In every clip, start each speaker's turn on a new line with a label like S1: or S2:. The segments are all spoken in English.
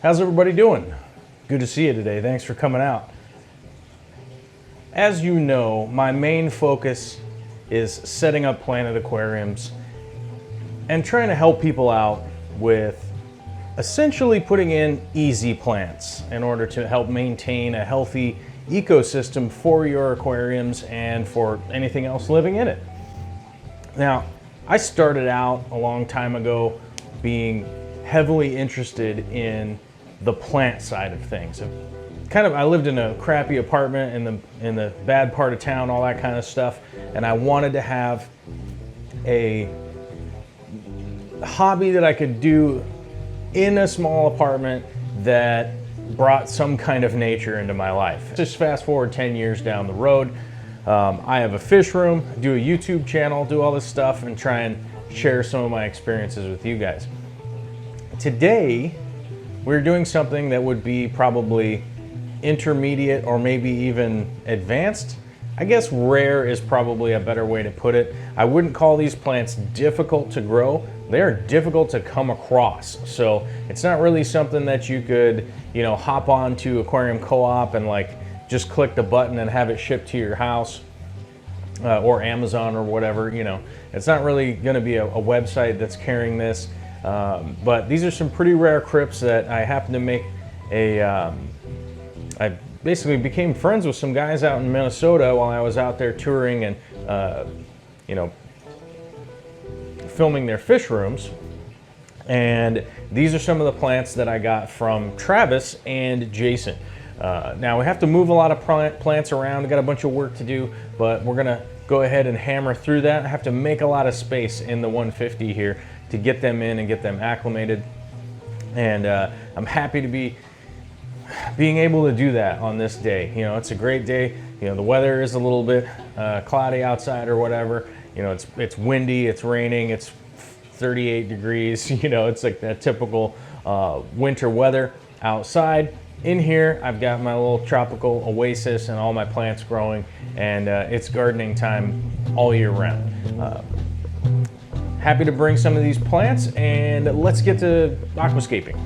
S1: How's everybody doing? Good to see you today. Thanks for coming out. As you know, my main focus is setting up planted aquariums and trying to help people out with essentially putting in easy plants in order to help maintain a healthy ecosystem for your aquariums and for anything else living in it. Now, I started out a long time ago being heavily interested in the plant side of things. I lived in a crappy apartment in the bad part of town, all that kind of stuff, and I wanted to have a hobby that I could do in a small apartment that brought some kind of nature into my life. Just fast forward 10 years down the road, I have a fish room, do a YouTube channel, do all this stuff, and try and share some of my experiences with you guys. Today, we're doing something that would be probably intermediate or maybe even advanced. I guess rare is probably a better way to put it. I wouldn't call these plants difficult to grow. They're difficult to come across. So it's not really something that you could, hop on to Aquarium Co-op and just click the button and have it shipped to your house or Amazon or whatever. It's not really going to be a website that's carrying this. But these are some pretty rare crypts that I happen to make I basically became friends with some guys out in Minnesota while I was out there touring and, filming their fish rooms. And these are some of the plants that I got from Travis and Jason. Now we have to move a lot of plants around. We got a bunch of work to do, but we're gonna go ahead and hammer through that. I have to make a lot of space in the 150 here to get them in and get them acclimated. And I'm happy to be being able to do that on this day. It's a great day. The weather is a little bit cloudy outside or whatever. It's windy, it's raining, it's 38 degrees. It's like that typical winter weather outside. In here, I've got my little tropical oasis and all my plants growing, and it's gardening time all year round. Happy to bring some of these plants, and let's get to aquascaping.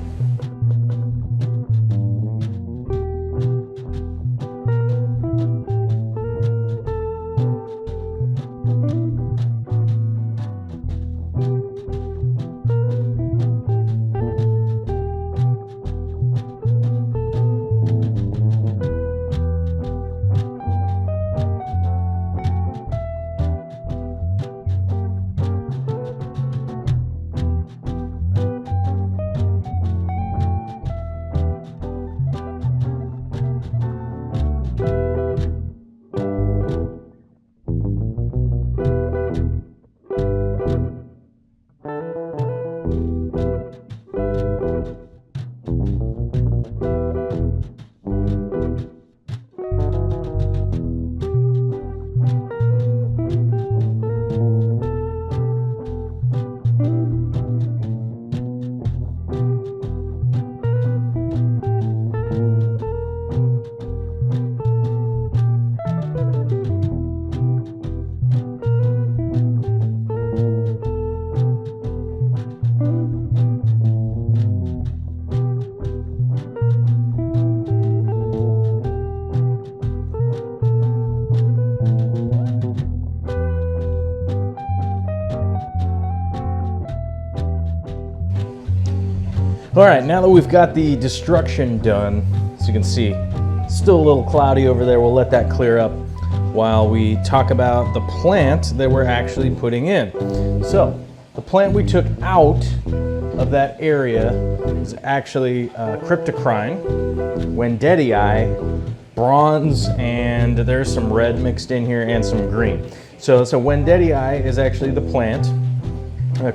S1: All right, now that we've got the destruction done, as you can see, it's still a little cloudy over there. We'll let that clear up while we talk about the plant that we're actually putting in. So, the plant we took out of that area is actually Cryptocoryne Nurii, bronze, and there's some red mixed in here and some green. So Nurii is actually the plant.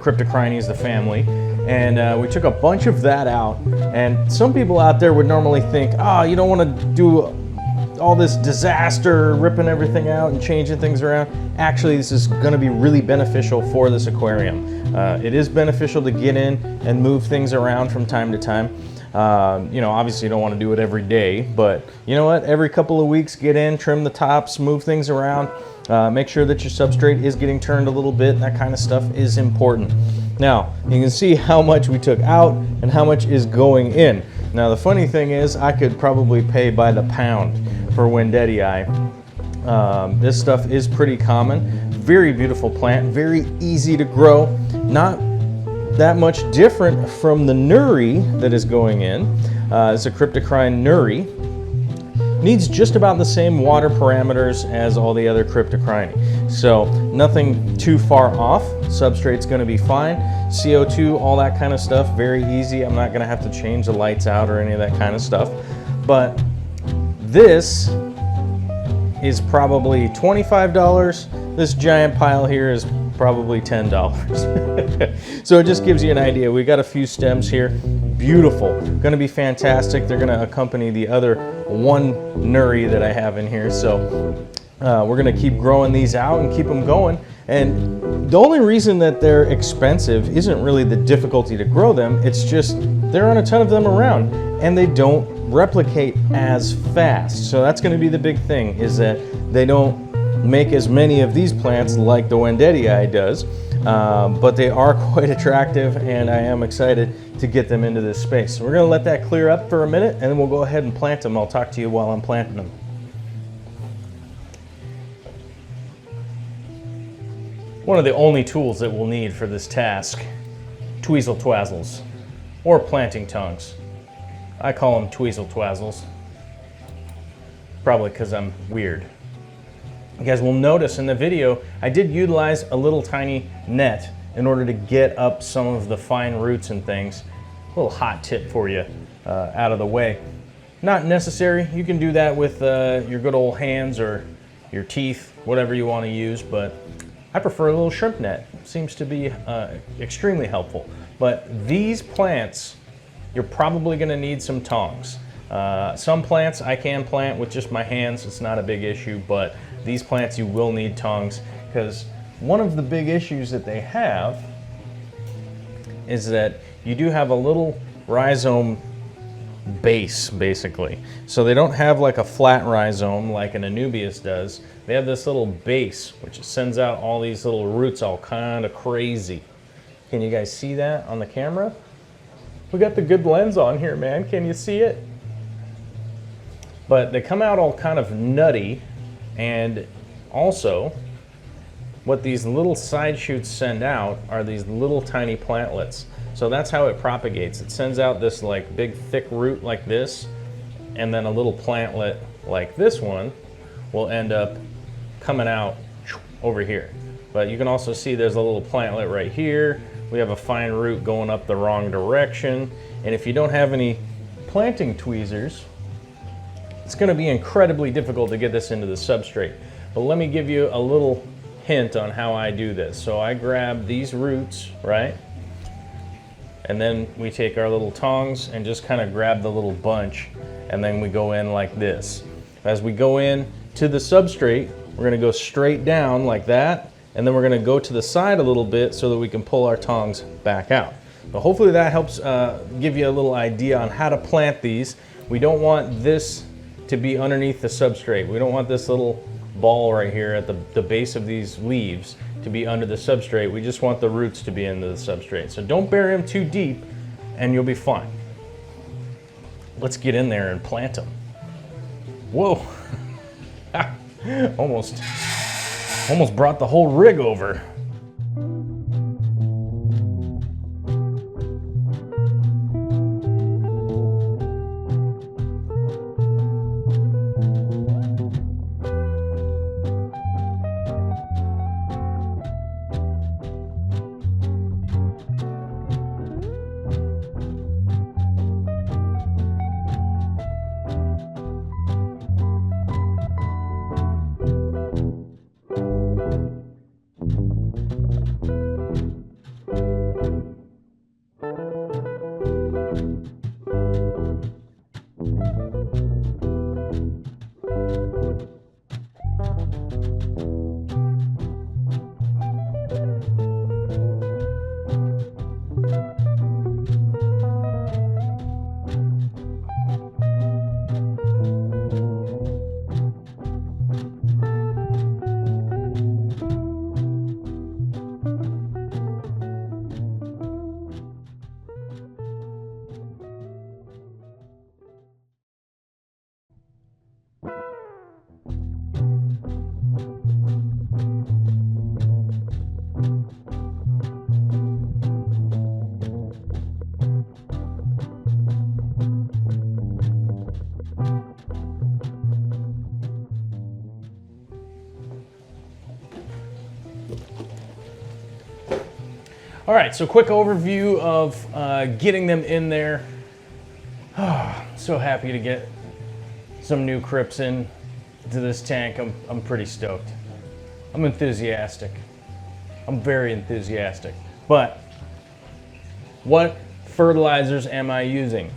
S1: Cryptocoryne is the family. And we took a bunch of that out, and some people out there would normally think, you don't want to do all this disaster, ripping everything out and changing things around. Actually, this is going to be really beneficial for this aquarium. It is beneficial to get in and move things around from time to time. Obviously you don't want to do it every day, but you know what? Every couple of weeks, get in, trim the tops, move things around, make sure that your substrate is getting turned a little bit. That kind of stuff is important. Now, you can see how much we took out and how much is going in. Now the funny thing is, I could probably pay by the pound for Wendellii. This stuff is pretty common. Very beautiful plant, very easy to grow. Not that much different from the Nurii that is going in. It's a Cryptocoryne Nurii. Needs just about the same water parameters as all the other Cryptocoryne. So nothing too far off. Substrate's gonna be fine. CO2, all that kind of stuff, very easy. I'm not gonna have to change the lights out or any of that kind of stuff. But this is probably $25. This giant pile here is probably $10. So it just gives you an idea. We got a few stems here. Beautiful, gonna be fantastic. They're gonna accompany the other one Nurii that I have in here. So we're gonna keep growing these out and keep them going. And the only reason that they're expensive isn't really the difficulty to grow them. It's just there aren't a ton of them around and they don't replicate as fast. So that's gonna be the big thing, is that they don't make as many of these plants like the Wendellii does. But they are quite attractive and I am excited to get them into this space. So we're gonna let that clear up for a minute and then we'll go ahead and plant them. I'll talk to you while I'm planting them. One of the only tools that we'll need for this task, tweezle twazzles, or planting tongs. I call them tweezle twazzles, probably because I'm weird. You guys will notice in the video, I did utilize a little tiny net in order to get up some of the fine roots and things. A little hot tip for you out of the way. Not necessary, you can do that with your good old hands or your teeth, whatever you want to use, but I prefer a little shrimp net. It seems to be extremely helpful. But these plants, you're probably gonna need some tongs. Some plants I can plant with just my hands, it's not a big issue, but these plants you will need tongs, because one of the big issues that they have is that you do have a little rhizome base, basically. So they don't have like a flat rhizome like an Anubias does. They have this little base, which sends out all these little roots all kind of crazy. Can you guys see that on the camera? We got the good lens on here, man. Can you see it? But they come out all kind of nutty, and also what these little side shoots send out are these little tiny plantlets. So that's how it propagates. It sends out this like big thick root like this, and then a little plantlet like this one will end up coming out over here. But you can also see there's a little plantlet right here. We have a fine root going up the wrong direction. And if you don't have any planting tweezers, it's gonna be incredibly difficult to get this into the substrate. But let me give you a little hint on how I do this. So I grab these roots, right? And then we take our little tongs and just kind of grab the little bunch, and then we go in like this. As we go in to the substrate, we're gonna go straight down like that, and then we're gonna go to the side a little bit so that we can pull our tongs back out. But hopefully that helps give you a little idea on how to plant these. We don't want this to be underneath the substrate. We don't want this little ball right here at the base of these leaves to be under the substrate. We just want the roots to be into the substrate. So don't bury them too deep and you'll be fine. Let's get in there and plant them. Whoa, almost brought the whole rig over. All right, so quick overview of getting them in there. So happy to get some new crypts in to this tank. I'm pretty stoked. I'm enthusiastic. I'm very enthusiastic. But what fertilizers am I using?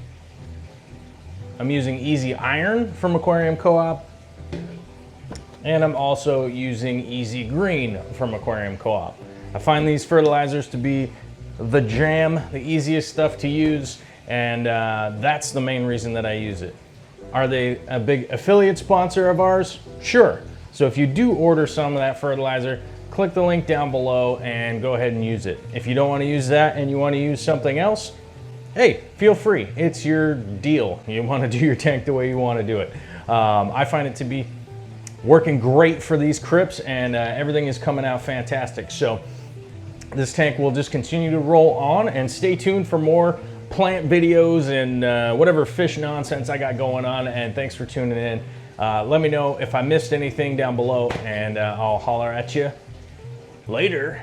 S1: I'm using Easy Iron from Aquarium Co-op, and I'm also using Easy Green from Aquarium Co-op. I find these fertilizers to be the jam, the easiest stuff to use, and that's the main reason that I use it. Are they a big affiliate sponsor of ours? Sure. So if you do order some of that fertilizer, click the link down below and go ahead and use it. If you don't want to use that and you want to use something else, hey, feel free. It's your deal. You want to do your tank the way you want to do it. I find it to be working great for these crypts, and everything is coming out fantastic. So this tank will just continue to roll on, and stay tuned for more plant videos and whatever fish nonsense I got going on. And thanks for tuning in. Let me know if I missed anything down below, and I'll holler at you later.